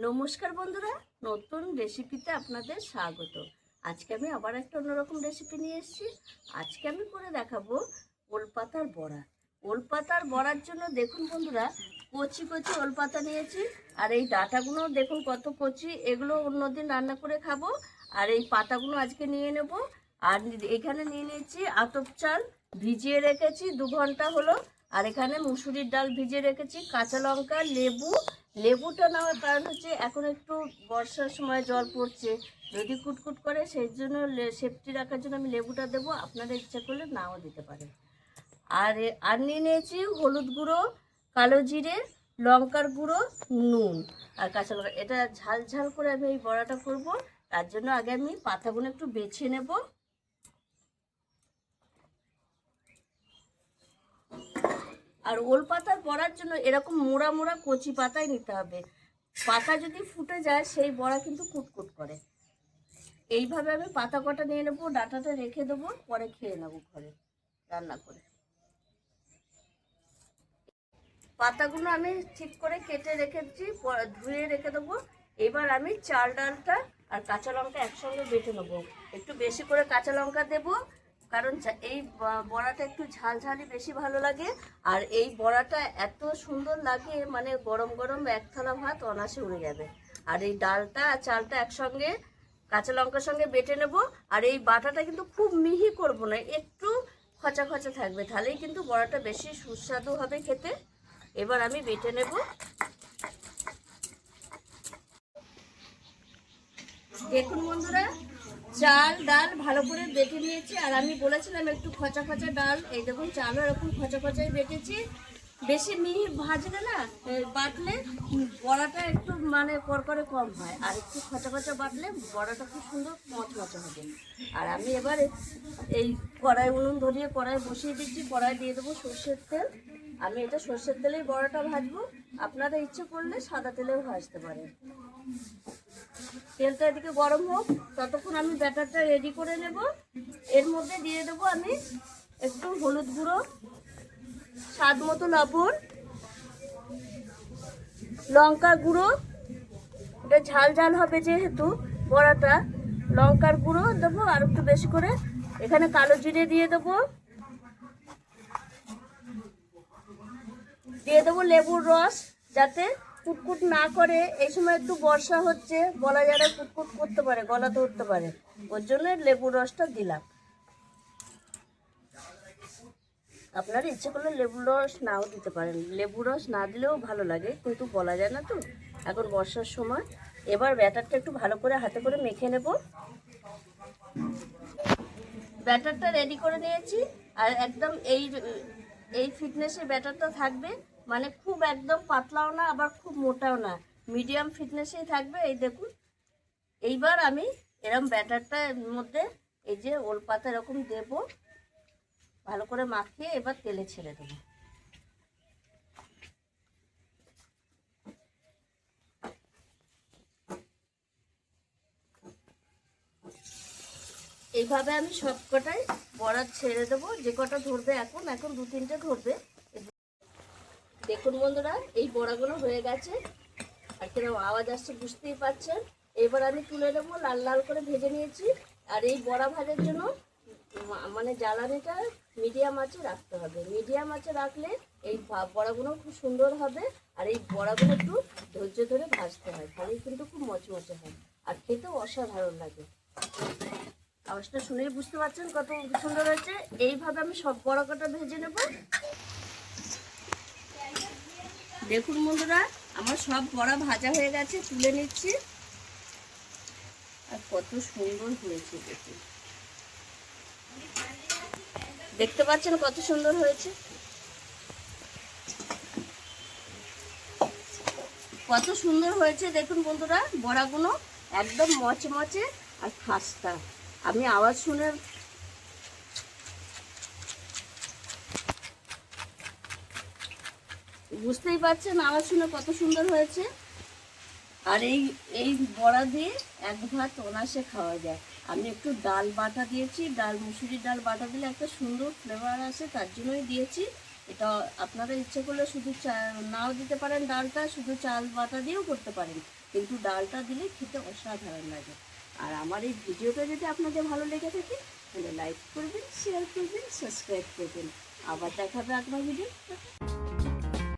নমস্কার বন্ধুরা, নতুন রেসিপিতে আপনাদের স্বাগত। আজকে আমি আবার একটা অন্যরকম রেসিপি নিয়ে এসেছি। আজকে আমি করে দেখাবো ওলপাতার বড়া। ওলপাতার বড়ার জন্য দেখুন বন্ধুরা, কচি কচি ওলপাতা নিয়েছি। আর এই ডাঁটাগুলো দেখুন কত কচি, এগুলো অন্যদিন রান্না করে খাবো। আর এই পাতাগুলো আজকে নিয়ে নেব। আর এখানে নিয়ে নিয়েছি আতপ চাল, ভিজিয়ে রেখেছি 2 ঘন্টা হলো। আর এখানে মুসুরির ডাল ভিজিয়ে রেখেছি, কাঁচা লঙ্কা, লেবু। লেবুটা নেওয়ার কারণ হচ্ছে এখন একটু বর্ষার সময় জল পড়ছে, যদি কুটকুট করে সেই জন্য সেফটি রাখার জন্য আমি লেবুটা দেবো। আপনারা ইচ্ছা করলে নাও দিতে পারেন। আর নিয়ে নিয়েছি হলুদ গুঁড়ো, কালো জিরে, লঙ্কার গুঁড়ো, নুন আর কাঁচা লঙ্কা। এটা ঝাল ঝাল করে আমি এই বড়াটা করব। তার জন্য আগে আমি পাতাগুলো একটু বেছে নেব। আর ওল পাতার বড়ার জন্য এরকম মোড়া মোড়া কচি পাতাই নিতে হবে। পাতা যদি ফুটে যায় সেই বড়া কিন্তু কুটকুট করে। এইভাবে আমি পাতা কটা নিয়ে নেবো, ডাঁটাটা রেখে দেবো, পরে খেয়ে নেবো ঘরে রান্না করে। পাতাগুলো আমি ঠিক করে কেটে রেখেছি, ধুয়ে রেখে দেবো। এবার আমি চাল ডালটা আর কাঁচা লঙ্কা একসঙ্গে বেটে নেবো। একটু বেশি করে কাঁচা লঙ্কা দেবো, কারণ এই বড়াটা একটু ঝাল ঝালই বেশি ভালো লাগে। আর এই বড়াটা এত সুন্দর লাগে, মানে গরম গরম এক থালা ভাত অনাসে উড়ে যাবে। আর এই ডালটা আর চালটা একসঙ্গে কাঁচা লঙ্কার সঙ্গে বেটে নেব। আর এই বাটাটা কিন্তু খুব মিহি করব না, একটু খচা খচা থাকবে, তাহলেই কিন্তু বড়াটা বেশি সুস্বাদু হবে খেতে। এবার আমি বেটে নেব। দেখুন বন্ধুরা, চাল ডাল ভালো করে বেটে নিয়েছি। আর আমি বলেছিলাম একটু খচা খচা ডাল, এই দেখুন চালও এরকম খচা খচাই বেটেছি। বেশি মিহি ভাজলে না, বাটলে বড়াটা একটু মানে করকরে কম হয়, আর একটু খচা খচা বাটলে বড়াটা খুব সুন্দর মচমচে হবে। আর আমি এবার এই কড়াই উনুন ধরিয়ে কড়াই বসিয়ে দিচ্ছি। কড়াই দিয়ে দেবো সর্ষের তেল। আমি এটা সর্ষের তেলেই বড়াটা ভাজবো, আপনারা ইচ্ছে করলে সাদা তেলেও ভাজতে পারেন। তেলটা এদিকে গরম হোক, ততক্ষণ আমি ব্যাটারটা রেডি করে নেব। এর মধ্যে দিয়ে দেবো আমি একটু হলুদ গুঁড়ো, স্বাদ মতো লবণ, লঙ্কা গুঁড়ো, এটা ঝাল ঝাল হবে যেহেতু বড়াটা, লঙ্কার গুঁড়ো দেবো আর একটু বেশি করে। এখানে কালো জিরে দিয়ে দেবো, দিয়ে দেবো লেবুর রস, যাতে কুটকুট না করে। এই সময় একটু বর্ষা হচ্ছে, গলা যারা কুটকুট করতে পারে, গলা ধরতে পারে, ওর জন্য লেবুর রসটা দিলাম। আপনারা ইচ্ছে করলে লেবুর রস নাও দিতে পারেন, লেবুর রস না দিলেও ভালো লাগে, কিন্তু বলা যায় না তো এখন বর্ষার সময়। এবার ব্যাটারটা একটু ভালো করে হাতে করে মেখে নেব। ব্যাটারটা রেডি করে নিয়েছি। আর একদম এই ফিটনেসে ব্যাটারটা থাকবে, মানে খুব একদম পাতলাও না আবার খুব মোটাও না, মিডিয়াম ফিটনেসেই থাকবে। এই দেখুন, এইবার আমি এরকম ব্যাটারটার মধ্যে এই যে ওল পাতা এরকম দেব, ভালো করে মাখিয়ে এবার তেলে ছেড়ে দেবো। এইভাবে আমি সব কটাই বড়া ছেড়ে দেবো, যে কটা ধরবে এখন 2-3টে ধরবে। দেখুন বন্ধুরা, এই বড়াগুলো হয়ে গেছে, আর কিরকম আওয়াজ আসছে বুঝতেই পারছেন। এবার আমি তুলে নেবো, লাল লাল করে ভেজে নিয়েছি। আর এই বড়া ভাজার জন্য মানে জ্বালানিটা মিডিয়াম আঁচে রাখতে হবে। মিডিয়াম আঁচে রাখলে এই বড়াগুলো খুব সুন্দর হবে। আর এই বড়াগুলো একটু ধৈর্য ধরে ভাজতে হয়, তাহলেই কিন্তু খুব মচমচে হয় আর খেতেও অসাধারণ লাগে। আওয়াজটা শুনেই বুঝতে পারছেন কত সুন্দর হয়েছে। এইভাবে আমি সব বড়া কটা ভেজে নেব। দেখুন বন্ধুরা, আমার সব বড়া ভাজা হয়ে গেছে, তুলে নিচ্ছি। আর কত সুন্দর হয়েছে দেখুন, দেখতে পাচ্ছেন কত সুন্দর হয়েছে, কত সুন্দর হয়েছে। দেখুন বন্ধুরা, বড়াগুলো একদম মচমচে আর খাস্তা। আমি আওয়াজ শুনে বুঝতেই পারছেন আওয়াজ শুনে কত সুন্দর হয়েছে। আর এই বড়া দিয়ে এক ভাত অনাসে খাওয়া যায়। আমি একটু ডাল বাটা দিয়েছি, মুসুরির ডাল বাটা দিলে একটা সুন্দর ফ্লেভার আসে, তার জন্যই দিয়েছি। এটা আপনারা ইচ্ছে করলে শুধু নাও দিতে পারেন, ডালটা শুধু চাল বাটা দিয়েও করতে পারেন, কিন্তু ডালটা দিলে খেতে অসাধারণ লাগে। আর আমার এই ভিডিওটা যদি আপনাদের ভালো লেগে থাকে তাহলে লাইক করবেন, শেয়ার করবেন, সাবস্ক্রাইব করবেন। আবার দেখাবে আপনার ভিডিও।